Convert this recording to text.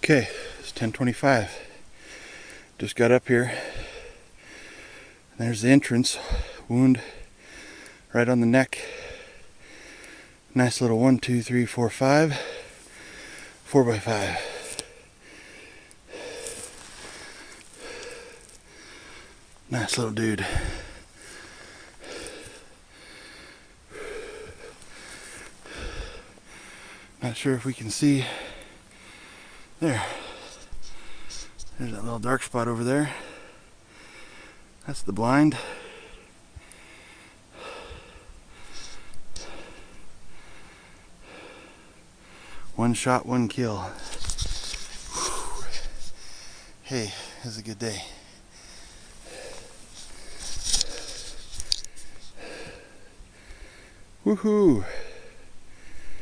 Okay, it's 10:25. Just got up here. There's the entrance wound right on the neck. Nice little 1, 2, 3, 4, 5, 4x5. Nice little dude. Not sure if we can see. There's that little dark spot over there. That's the blind. One shot, one kill. Whew. Hey, it was a good day. Woohoo!